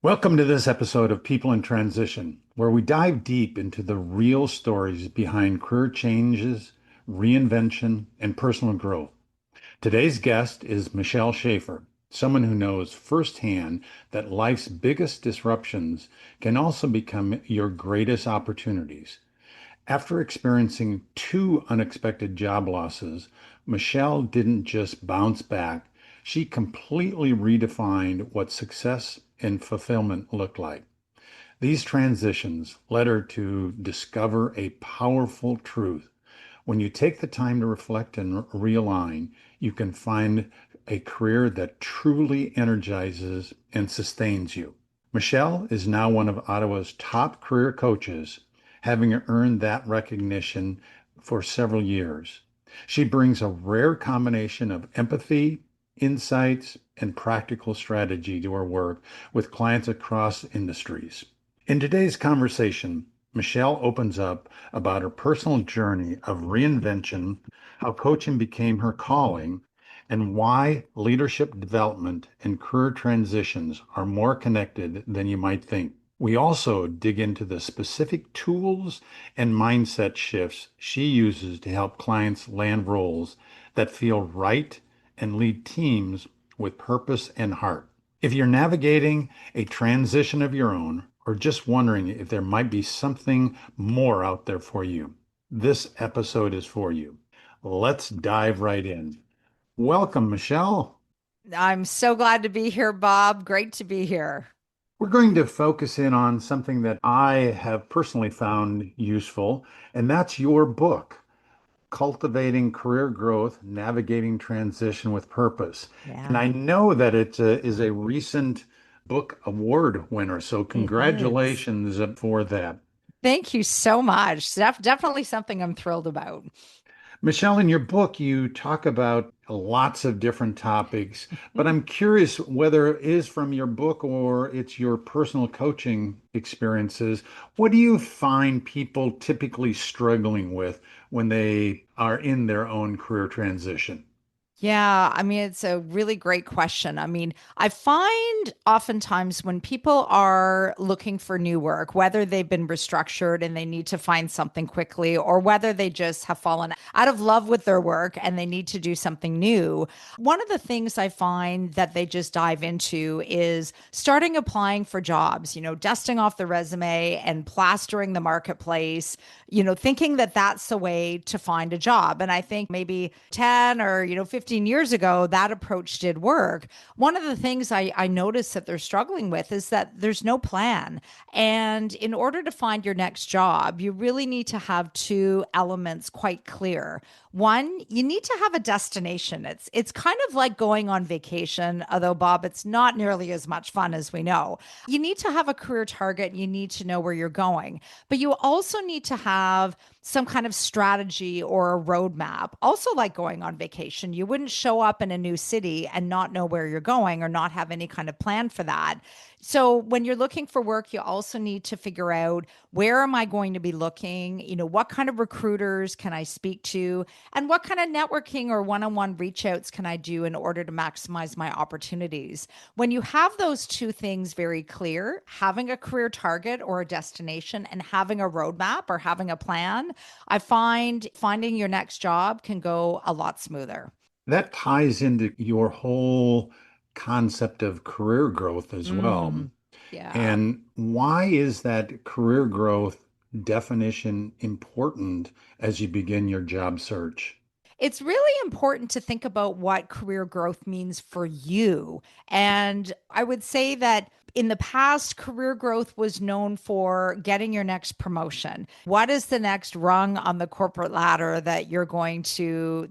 Welcome to this episode of People in Transition, where we dive deep into the real stories behind career changes, reinvention, and personal growth. Today's guest is Michelle Schafer, someone who knows firsthand that life's biggest disruptions can also become your greatest opportunities. After experiencing two unexpected job losses, Michelle didn't just bounce back, she completely redefined what success and fulfillment looked like. These transitions led her to discover a powerful truth. When you take the time to reflect and realign, you can find a career that truly energizes and sustains you. Michelle is now one of Ottawa's top career coaches, having earned that recognition for several years. She brings a rare combination of empathy, insights, and practical strategy to her work with clients across industries. In today's conversation, Michelle opens up about her personal journey of reinvention, how coaching became her calling, and why leadership development and career transitions are more connected than you might think. We also dig into the specific tools and mindset shifts she uses to help clients land roles that feel right and lead teams with purpose and heart. If you're navigating a transition of your own, or just wondering if there might be something more out there for you, this episode is for you. Let's dive right in. Welcome, Michelle. I'm so glad to be here, Bob. Great to be here. We're going to focus in on something that I have personally found useful, and that's your book, Cultivating Career Growth, Navigating Transition with Purpose. And I Yeah, know that it is a recent book award winner, so it is. congratulations for that. Thank you so much. Definitely something I'm thrilled about. Michelle, in your book, you talk about lots of different topics, but I'm curious whether it is from your book or it's your personal coaching experiences. What do you find people typically struggling with when they are in their own career transition? Yeah, I mean, it's a really great question. I mean, I find oftentimes when people are looking for new work, whether they've been restructured and they need to find something quickly, or whether they just have fallen out of love with their work and they need to do something new, one of the things I find that they just dive into is starting applying for jobs, dusting off the resume and plastering the marketplace, thinking that that's the way to find a job. And I think maybe 10 or, 15 years ago, that approach did work. One of the things I noticed that they're struggling with is that there's no plan. And in order to find your next job, you really need to have two elements quite clear. One, you need to have a destination. It's kind of like going on vacation, although Bob, it's not nearly as much fun as we know. You need to have a career target, you need to know where you're going, but you also need to have some kind of strategy or a roadmap. Also, like going on vacation, you wouldn't show up in a new city and not know where you're going or not have any kind of plan for that. So, when you're looking for work, you also need to figure out where am I going to be looking? What kind of recruiters can I speak to? And what kind of networking or one on one reach outs can I do in order to maximize my opportunities? When you have those two things very clear, having a career target or a destination and having a roadmap or having a plan, I find finding your next job can go a lot smoother. That ties into your whole concept of career growth as well. Mm, yeah. And why is that career growth definition important as you begin your job search? It's really important to think about what career growth means for you. And I would say that in the past, career growth was known for getting your next promotion. What is the next rung on the corporate ladder that you're going to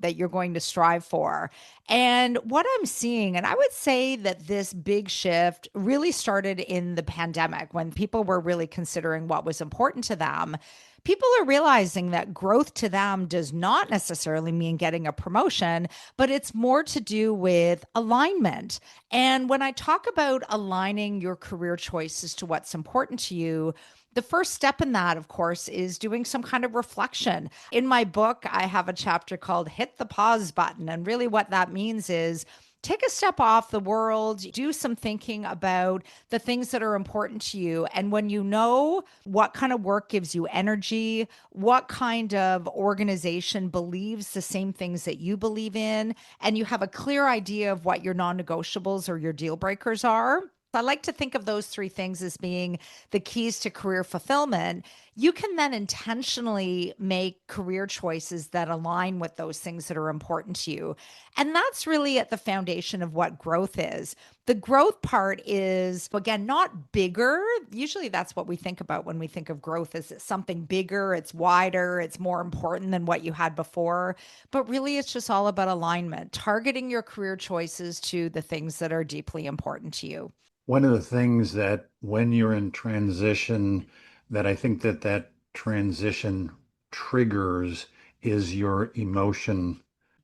strive for? And what I'm seeing, and I would say that this big shift really started in the pandemic when people were really considering what was important to them. People are realizing that growth to them does not necessarily mean getting a promotion, but it's more to do with alignment. And when I talk about aligning your career choices to what's important to you, the first step in that, of course, is doing some kind of reflection. In my book, I have a chapter called Hit the Pause Button. And really, what that means is take a step off the world, do some thinking about the things that are important to you. And when you know what kind of work gives you energy, what kind of organization believes the same things that you believe in, and you have a clear idea of what your non negotiables or your deal breakers are. I like to think of those three things as being the keys to career fulfillment. You can then intentionally make career choices that align with those things that are important to you. And that's really at the foundation of what growth is. The growth part is, again, not bigger. Usually that's what we think about when we think of growth is it's something bigger, it's wider, it's more important than what you had before. But really, it's just all about alignment, targeting your career choices to the things that are deeply important to you. One of the things that when you're in transition, that I think that that transition triggers is your emotion,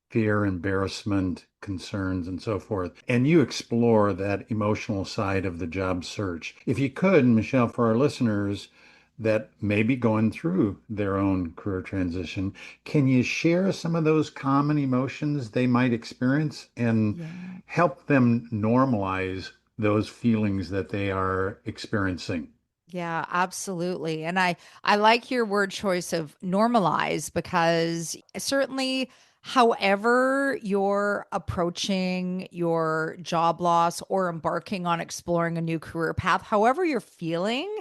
fear, embarrassment, concerns, and so forth. And you explore that emotional side of the job search. If you could, Michelle, for our listeners that may be going through their own career transition, can you share some of those common emotions they might experience and Yeah. help them normalize those feelings that they are experiencing? Yeah, absolutely. And I like your word choice of normalize because certainly however you're approaching your job loss or embarking on exploring a new career path, however you're feeling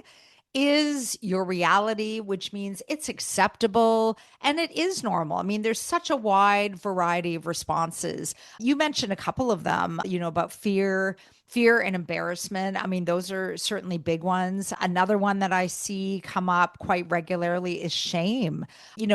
is your reality, which means it's acceptable and it is normal. I mean, there's such a wide variety of responses. You mentioned a couple of them, about fear and embarrassment. I mean, those are certainly big ones. Another one that I see come up quite regularly is shame,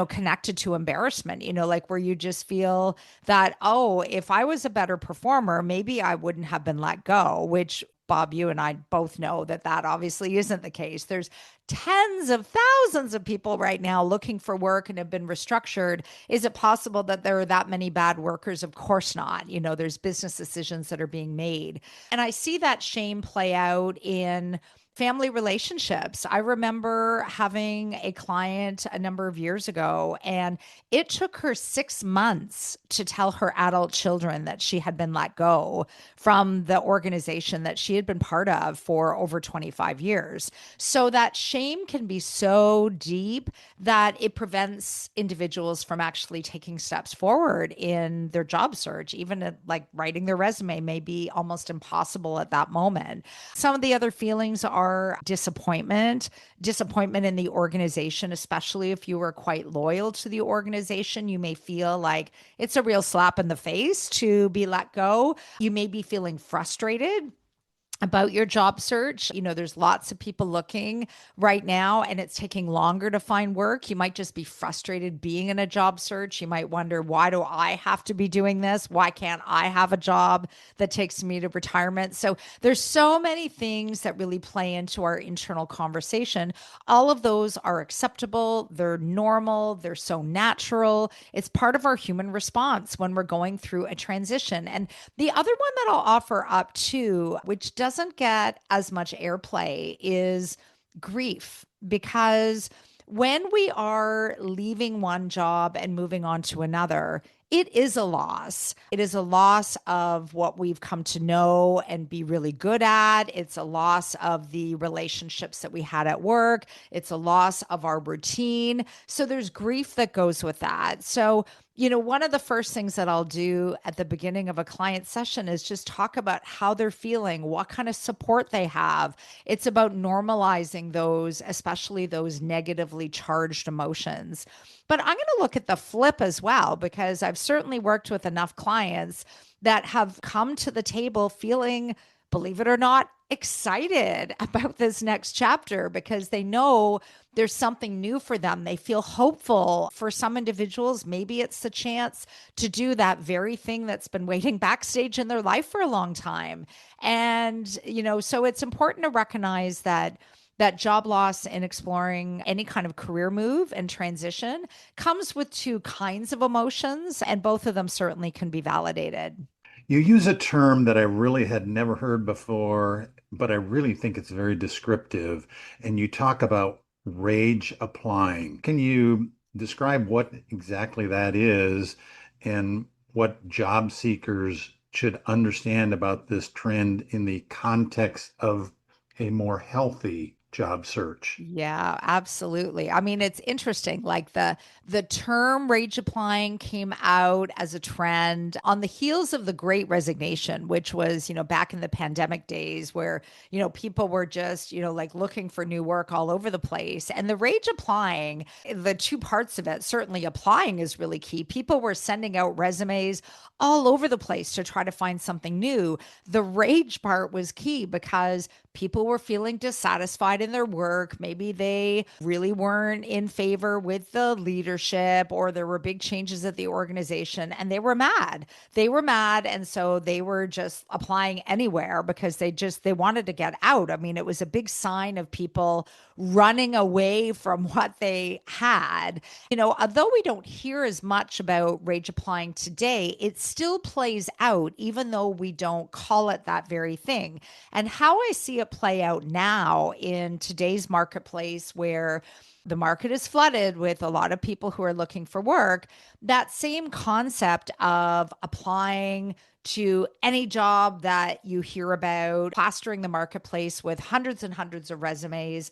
connected to embarrassment, like where you just feel that, oh, if I was a better performer, maybe I wouldn't have been let go, which Bob, you and I both know that that obviously isn't the case. There's tens of thousands of people right now looking for work and have been restructured. Is it possible that there are that many bad workers? Of course not. There's business decisions that are being made. And I see that shame play out in family relationships. I remember having a client a number of years ago, and it took her 6 months to tell her adult children that she had been let go from the organization that she had been part of for over 25 years. So that shame can be so deep that it prevents individuals from actually taking steps forward in their job search. Even like writing their resume may be almost impossible at that moment. Some of the other feelings are disappointment in the organization, especially if you were quite loyal to the organization. You may feel like it's a real slap in the face to be let go. You may be feeling frustrated about your job search. There's lots of people looking right now and it's taking longer to find work. You might just be frustrated being in a job search. You might wonder, why do I have to be doing this? Why can't I have a job that takes me to retirement? So there's so many things that really play into our internal conversation. All of those are acceptable. They're normal. They're so natural. It's part of our human response when we're going through a transition. And the other one that I'll offer up too, which doesn't get as much airplay, is grief. Because when we are leaving one job and moving on to another, it is a loss. It is a loss of what we've come to know and be really good at. It's a loss of the relationships that we had at work. It's a loss of our routine. So there's grief that goes with that. So, one of the first things that I'll do at the beginning of a client session is just talk about how they're feeling, what kind of support they have. It's about normalizing those, especially those negatively charged emotions. But I'm going to look at the flip as well, because I've certainly worked with enough clients that have come to the table feeling, believe it or not, excited about this next chapter because they know there's something new for them. They feel hopeful. For some individuals, maybe it's the chance to do that very thing that's been waiting backstage in their life for a long time. And, so it's important to recognize that job loss and exploring any kind of career move and transition comes with two kinds of emotions, and both of them certainly can be validated. You use a term that I really had never heard before, but I really think it's very descriptive. And you talk about rage applying. Can you describe what exactly that is and what job seekers should understand about this trend in the context of a more healthy job search? Yeah, absolutely. I mean, it's interesting. Like the term rage applying came out as a trend on the heels of the Great Resignation, which was, back in the pandemic days where, people were just, like looking for new work all over the place. And the rage applying, the two parts of it, certainly applying is really key. People were sending out resumes all over the place to try to find something new. The rage part was key because people were feeling dissatisfied in their work. Maybe they really weren't in favor with the leadership, or there were big changes at the organization and they were mad. They were mad. And so they were just applying anywhere because they wanted to get out. I mean, it was a big sign of people running away from what they had. Although we don't hear as much about rage applying today, it still plays out, even though we don't call it that very thing. And how I see it play out now in today's marketplace, where the market is flooded with a lot of people who are looking for work, that same concept of applying to any job that you hear about, plastering the marketplace with hundreds and hundreds of resumes.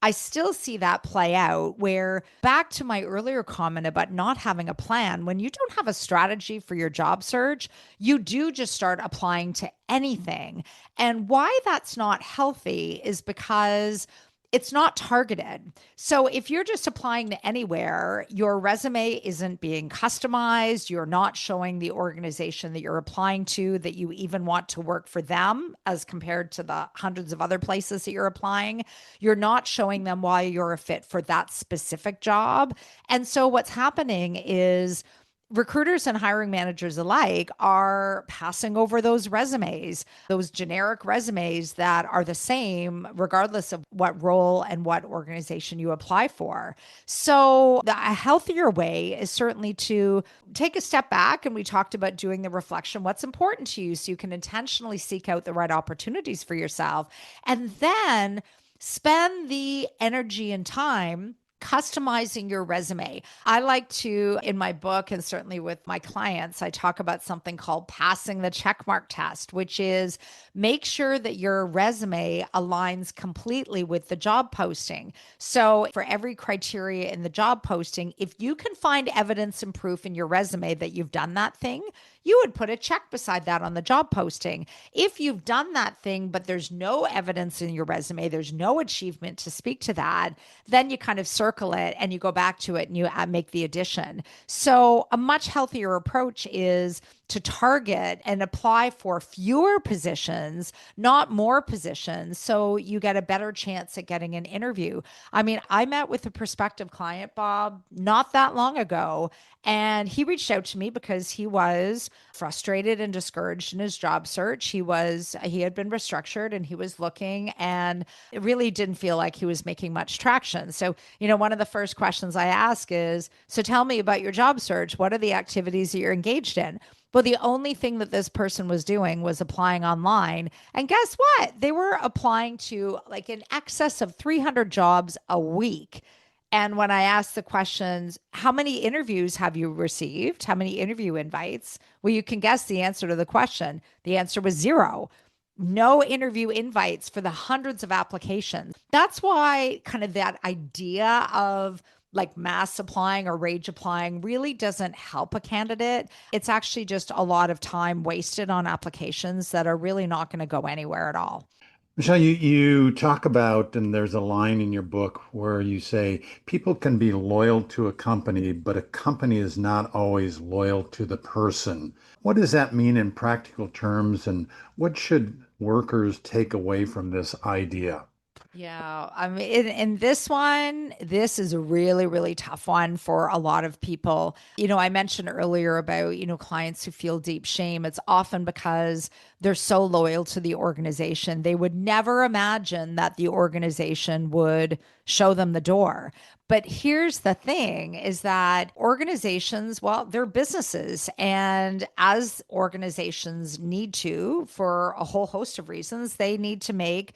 I still see that play out, where back to my earlier comment about not having a plan, when you don't have a strategy for your job search, you do just start applying to anything. And why that's not healthy is because it's not targeted. So if you're just applying to anywhere, your resume isn't being customized. You're not showing the organization that you're applying to that you even want to work for them as compared to the hundreds of other places that you're applying. You're not showing them why you're a fit for that specific job. And so what's happening is recruiters and hiring managers alike are passing over those resumes, those generic resumes that are the same regardless of what role and what organization you apply for. So, a healthier way is certainly to take a step back. And we talked about doing the reflection, what's important to you, so you can intentionally seek out the right opportunities for yourself. And then spend the energy and time customizing your resume. I like to, in my book, and certainly with my clients, I talk about something called passing the checkmark test, which is make sure that your resume aligns completely with the job posting. So for every criteria in the job posting, if you can find evidence and proof in your resume that you've done that thing, you would put a check beside that on the job posting. If you've done that thing, but there's no evidence in your resume, there's no achievement to speak to that, then you kind of circle it and you go back to it and you make the addition. So a much healthier approach is to target and apply for fewer positions, not more positions, so you get a better chance at getting an interview. I mean, I met with a prospective client, Bob, not that long ago, and he reached out to me because he was frustrated and discouraged in his job search. He had been restructured and he was looking, and it really didn't feel like he was making much traction. So, one of the first questions I ask is, so tell me about your job search. What are the activities that you're engaged in? But the only thing that this person was doing was applying online. And guess what? They were applying to like in excess of 300 jobs a week. And when I asked the questions, how many interviews have you received? How many interview invites? Well, you can guess the answer to the question. The answer was zero. No interview invites for the hundreds of applications. That's why kind of that idea of like mass applying or rage applying really doesn't help a candidate. It's actually just a lot of time wasted on applications that are really not going to go anywhere at all. Michelle, you talk about, and there's a line in your book where you say people can be loyal to a company, but a company is not always loyal to the person. What does that mean in practical terms, and what should workers take away from this idea? Yeah, I mean, in this one, this is a really, really tough one for a lot of people. I mentioned earlier about, clients who feel deep shame. It's often because they're so loyal to the organization. They would never imagine that the organization would show them the door. But here's the thing is that organizations, well, they're businesses. And as organizations need to, for a whole host of reasons, they need to make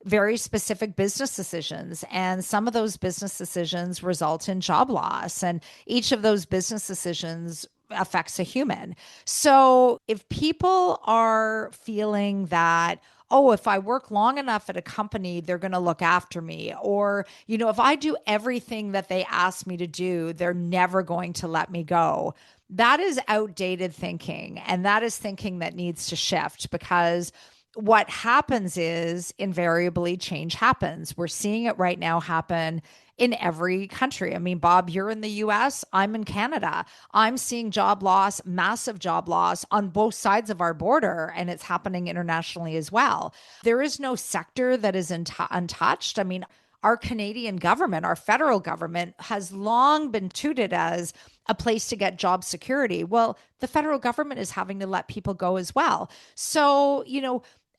very specific business decisions. And some of those business decisions result in job loss. And each of those business decisions affects a human. So if people are feeling that, oh, if I work long enough at a company, they're going to look after me. Or, if I do everything that they ask me to do, they're never going to let me go. That is outdated thinking. And that is thinking that needs to shift, because what happens is invariably change happens. We're seeing it right now happen in every country. I mean, Bob, you're in the US, I'm in Canada. I'm seeing job loss, massive job loss on both sides of our border, and it's happening internationally as well. There is no sector that is untouched. I mean, our Canadian government, our federal government, has long been touted as a place to get job security. Well, the federal government is having to let people go as well. So,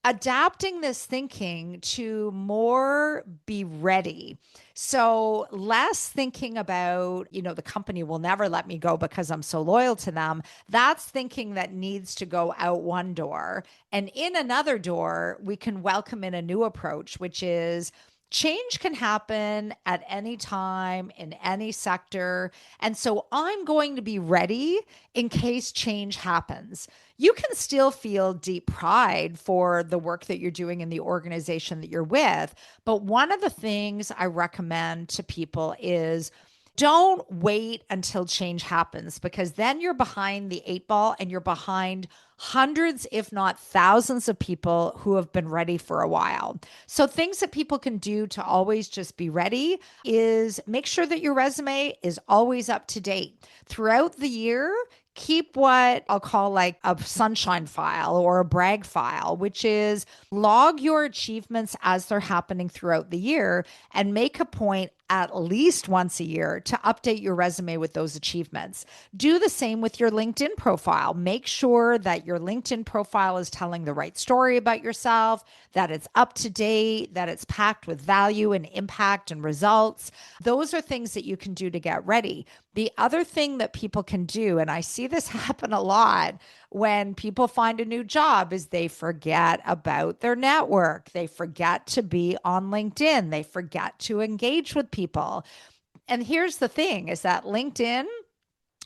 adapting this thinking to more be ready. So less thinking about, the company will never let me go because I'm so loyal to them. That's thinking that needs to go out one door. And in another door, we can welcome in a new approach, which is change can happen at any time in any sector. And so I'm going to be ready in case change happens. You can still feel deep pride for the work that you're doing in the organization that you're with. But one of the things I recommend to people is don't wait until change happens, because then you're behind the eight ball and you're behind hundreds, if not thousands, of people who have been ready for a while. So, things that people can do to always just be ready is make sure that your resume is always up to date throughout the year. Keep what I'll call like a sunshine file or a brag file, which is log your achievements as they're happening throughout the year, and make a point at least once a year to update your resume with those achievements. Do the same with your LinkedIn profile. Make sure that your LinkedIn profile is telling the right story about yourself, that it's up to date, that it's packed with value and impact and results. Those are things that you can do to get ready. The other thing that people can do, and I see this happen a lot when people find a new job, is they forget about their network. They forget to be on LinkedIn. They forget to engage with people. And here's the thing is that LinkedIn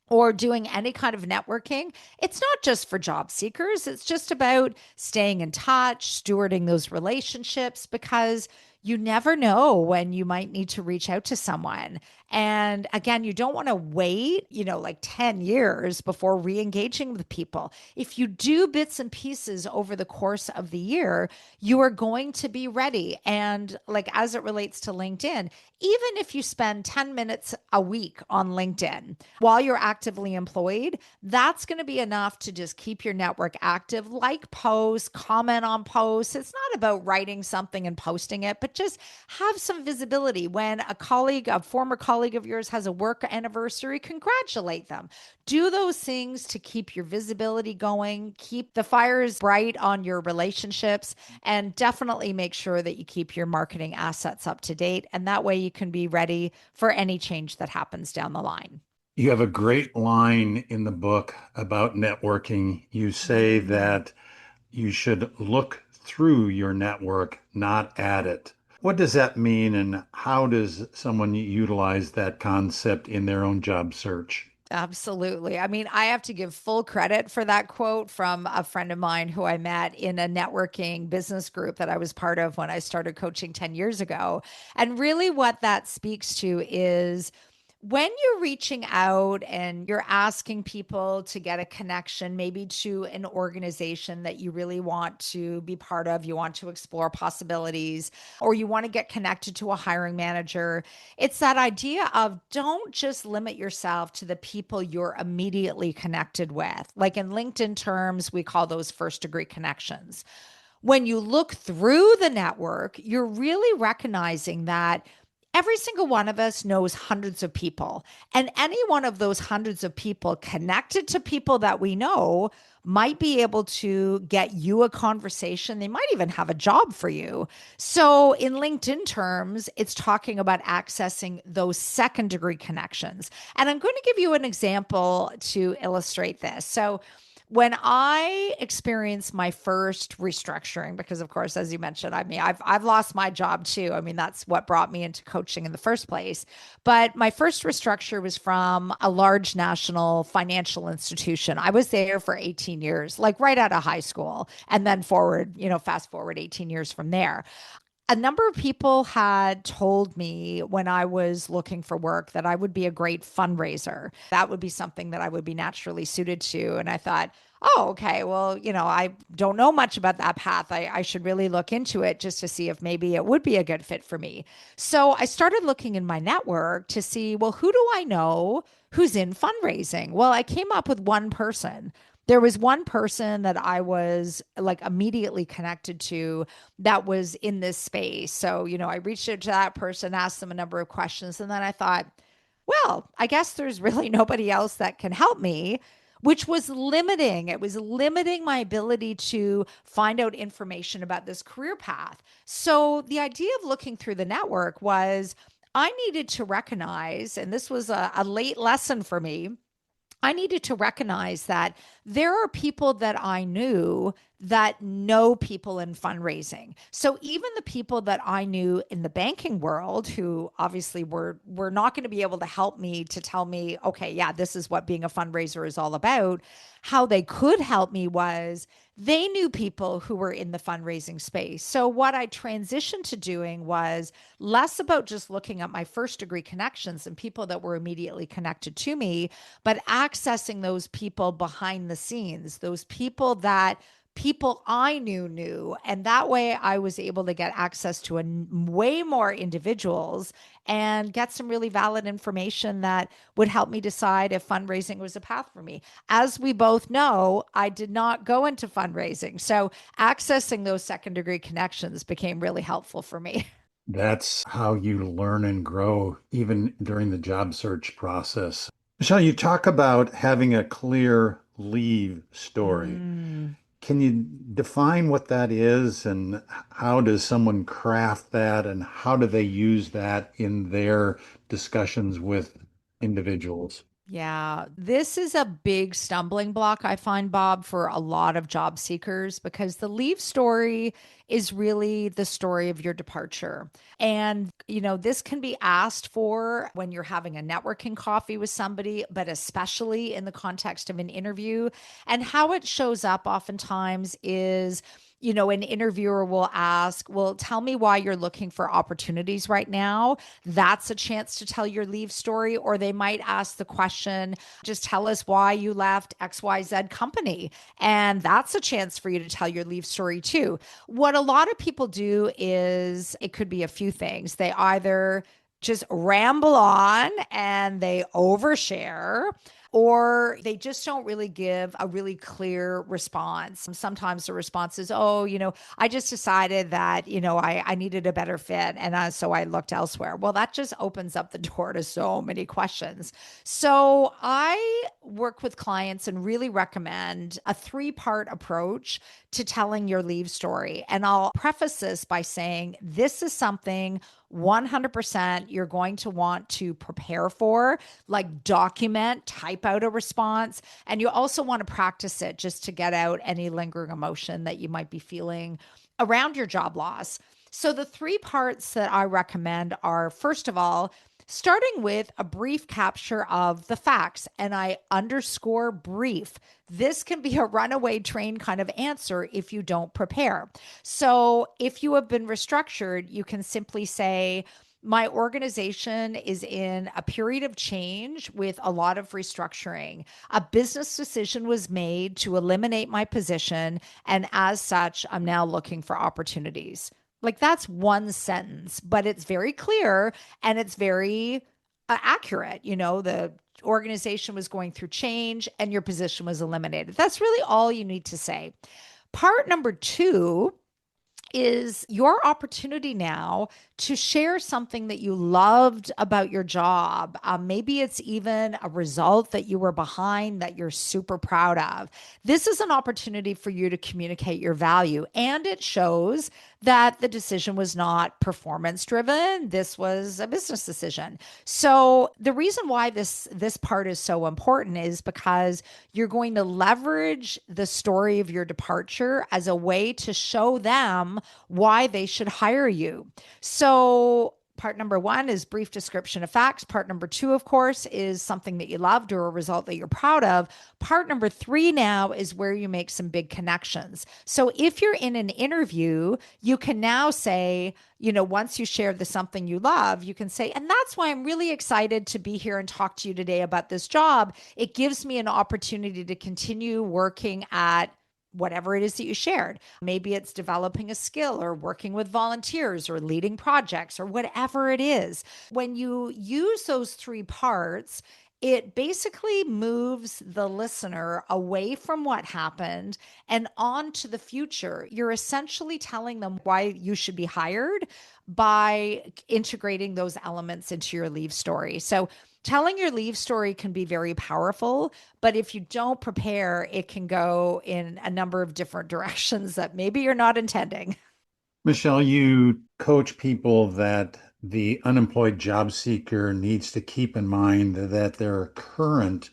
or doing any kind of networking, it's not just for job seekers. It's just about staying in touch, stewarding those relationships, because you never know when you might need to reach out to someone. And again, you don't want to wait, like 10 years before re-engaging with people. If you do bits and pieces over the course of the year, you are going to be ready. And like as it relates to LinkedIn, even if you spend 10 minutes a week on LinkedIn while you're actively employed, that's going to be enough to just keep your network active, like posts, comment on posts. It's not about writing something and posting it, but just have some visibility. When a former colleague of yours has a work anniversary, congratulate them. Do those things to keep your visibility going, keep the fires bright on your relationships, and definitely make sure that you keep your marketing assets up to date. And that way you can be ready for any change that happens down the line. You have a great line in the book about networking. You say that you should look through your network, not at it. What does that mean, and how does someone utilize that concept in their own job search? Absolutely. I mean, I have to give full credit for that quote from a friend of mine who I met in a networking business group that I was part of when I started coaching 10 years ago. And really, what that speaks to is when you're reaching out and you're asking people to get a connection, maybe to an organization that you really want to be part of, you want to explore possibilities, or you want to get connected to a hiring manager, it's that idea of don't just limit yourself to the people you're immediately connected with. Like in LinkedIn terms, we call those first degree connections. When you look through the network, you're really recognizing that every single one of us knows hundreds of people. And any one of those hundreds of people connected to people that we know might be able to get you a conversation. They might even have a job for you. So, in LinkedIn terms, it's talking about accessing those second degree connections. And I'm going to give you an example to illustrate this. So, When I experienced my first restructuring, because of course, as you mentioned, I mean, I've lost my job too. I mean, that's what brought me into coaching in the first place. But my first restructure was from a large national financial institution. I was there for 18 years, like right out of high school, and then forward, fast forward 18 years from there. A number of people had told me when I was looking for work that I would be a great fundraiser. That would be something that I would be naturally suited to. And I thought, oh, okay, well, I don't know much about that path. I should really look into it just to see if maybe it would be a good fit for me. So I started looking in my network to see, well, who do I know who's in fundraising? Well, I came up with one person. There was one person that I was like immediately connected to that was in this space. So, I reached out to that person, asked them a number of questions, and then I thought, well, I guess there's really nobody else that can help me, which was limiting. It was limiting my ability to find out information about this career path. So, the idea of looking through the network was I needed to recognize, and this was a late lesson for me. I needed to recognize that there are people that I knew that know people in fundraising. So even the people that I knew in the banking world who obviously were not going to be able to help me to tell me, okay, yeah, this is what being a fundraiser is all about. How they could help me was they knew people who were in the fundraising space. So what I transitioned to doing was less about just looking at my first degree connections and people that were immediately connected to me, but accessing those people behind the scenes, those people that people I knew. And that way I was able to get access to way more individuals and get some really valid information that would help me decide if fundraising was a path for me. As we both know, I did not go into fundraising. So accessing those second degree connections became really helpful for me. That's how you learn and grow, even during the job search process. Michelle, you talk about having a clear leave story. Mm. Can you define what that is and how does someone craft that and how do they use that in their discussions with individuals? Yeah, this is a big stumbling block, I find, Bob, for a lot of job seekers because the leave story is really the story of your departure. And, this can be asked for when you're having a networking coffee with somebody, but especially in the context of an interview. And how it shows up oftentimes is, an interviewer will ask, well, tell me why you're looking for opportunities right now. That's a chance to tell your leave story. Or they might ask the question, just tell us why you left XYZ company. And that's a chance for you to tell your leave story too. What a lot of people do is it could be a few things. They either just ramble on and they overshare, or they just don't really give a really clear response. Sometimes the response is, oh, I just decided that, I needed a better fit. And so I looked elsewhere. Well, that just opens up the door to so many questions. So I work with clients and really recommend a three-part approach to telling your leave story. And I'll preface this by saying this is something 100% you're going to want to prepare for, like document, type out a response. And you also want to practice it just to get out any lingering emotion that you might be feeling around your job loss. So, the three parts that I recommend are first of all, starting with a brief capture of the facts. And I underscore brief. This can be a runaway train kind of answer if you don't prepare. So if you have been restructured, you can simply say, my organization is in a period of change with a lot of restructuring. A business decision was made to eliminate my position. And as such, I'm now looking for opportunities. Like that's one sentence, but it's very clear and it's very accurate. The organization was going through change and your position was eliminated. That's really all you need to say. Part number two is your opportunity now to share something that you loved about your job. Maybe it's even a result that you were behind that you're super proud of. This is an opportunity for you to communicate your value, and it shows that the decision was not performance driven. This was a business decision. So the reason why this part is so important is because you're going to leverage the story of your departure as a way to show them why they should hire you. So part number one is brief description of facts. Part number two, of course, is something that you loved or a result that you're proud of. Part number three now is where you make some big connections. So if you're in an interview, you can now say, once you share the something you love, you can say, and that's why I'm really excited to be here and talk to you today about this job. It gives me an opportunity to continue working at whatever it is that you shared. Maybe it's developing a skill or working with volunteers or leading projects or whatever it is. When you use those three parts, it basically moves the listener away from what happened and on to the future. You're essentially telling them why you should be hired by integrating those elements into your leave story. So telling your leave story can be very powerful, but if you don't prepare, it can go in a number of different directions that maybe you're not intending. Michelle, you coach people that the unemployed job seeker needs to keep in mind that their current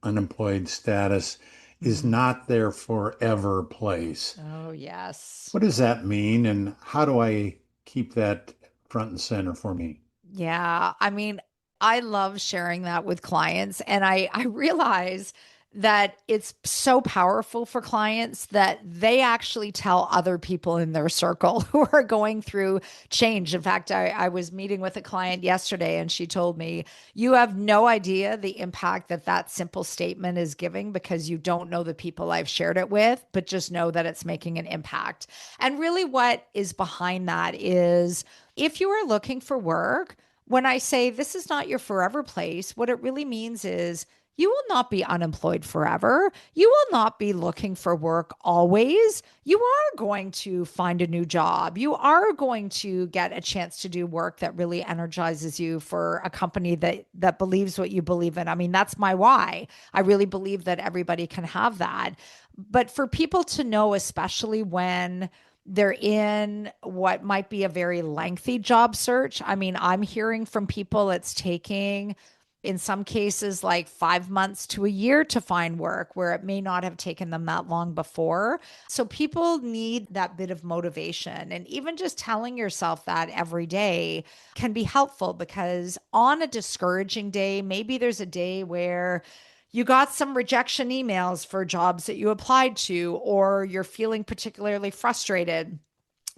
unemployed status is Mm. not their forever place. Oh, yes. What does that mean, and how do I keep that front and center for me? Yeah. I mean, I love sharing that with clients. And I realize that it's so powerful for clients that they actually tell other people in their circle who are going through change. In fact, I was meeting with a client yesterday and she told me, you have no idea the impact that that simple statement is giving because you don't know the people I've shared it with, but just know that it's making an impact. And really, what is behind that is if you are looking for work, when I say this is not your forever place, what it really means is you will not be unemployed forever. You will not be looking for work always. You are going to find a new job. You are going to get a chance to do work that really energizes you for a company that believes what you believe in. I mean, that's my why. I really believe that everybody can have that. But for people to know, especially when they're in what might be a very lengthy job search. I mean, I'm hearing from people it's taking, in some cases, like 5 months to a year to find work where it may not have taken them that long before. So people need that bit of motivation. And even just telling yourself that every day can be helpful because on a discouraging day, maybe there's a day where you got some rejection emails for jobs that you applied to, or you're feeling particularly frustrated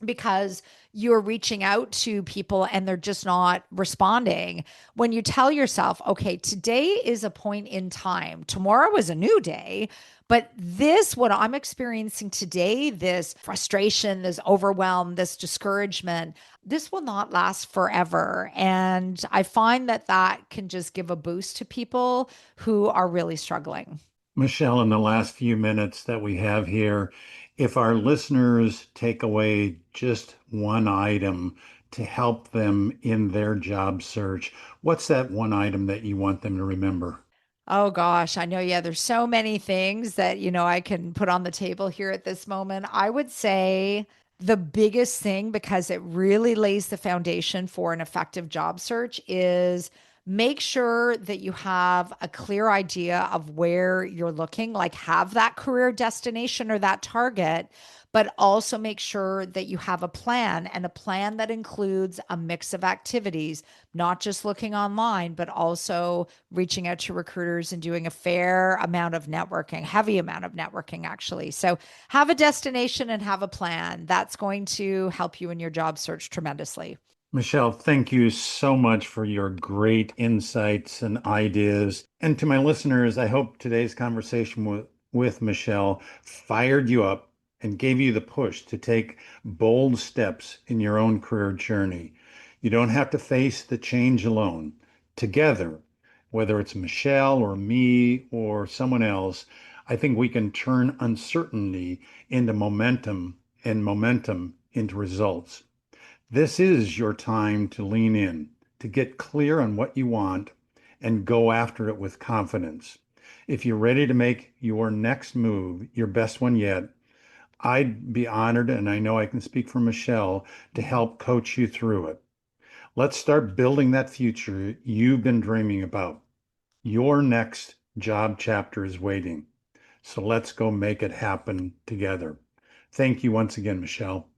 because you're reaching out to people and they're just not responding. When you tell yourself, okay, today is a point in time, tomorrow is a new day, but this, what I'm experiencing today, this frustration, this overwhelm, this discouragement, this will not last forever. And I find that that can just give a boost to people who are really struggling. Michelle, in the last few minutes that we have here, if our listeners take away just one item to help them in their job search, what's that one item that you want them to remember? Oh gosh, I know. Yeah, there's so many things that, I can put on the table here at this moment. I would say the biggest thing, because it really lays the foundation for an effective job search, is make sure that you have a clear idea of where you're looking, like have that career destination or that target, but also make sure that you have a plan and a plan that includes a mix of activities, not just looking online, but also reaching out to recruiters and doing a fair amount of networking, heavy amount of networking, actually. So have a destination and have a plan. That's going to help you in your job search tremendously. Michelle, thank you so much for your great insights and ideas. And to my listeners, I hope today's conversation with Michelle fired you up and gave you the push to take bold steps in your own career journey. You don't have to face the change alone. Together, whether it's Michelle or me or someone else, I think we can turn uncertainty into momentum and momentum into results. This is your time to lean in, to get clear on what you want and go after it with confidence. If you're ready to make your next move, your best one yet, I'd be honored, and I know I can speak for Michelle, to Mhm. help coach you through it. Let's start building that future you've been dreaming about. Your next job chapter is waiting. So let's go make it happen together. Thank you once again, Michelle.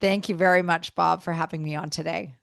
Thank you very much, Bob, for having me on today.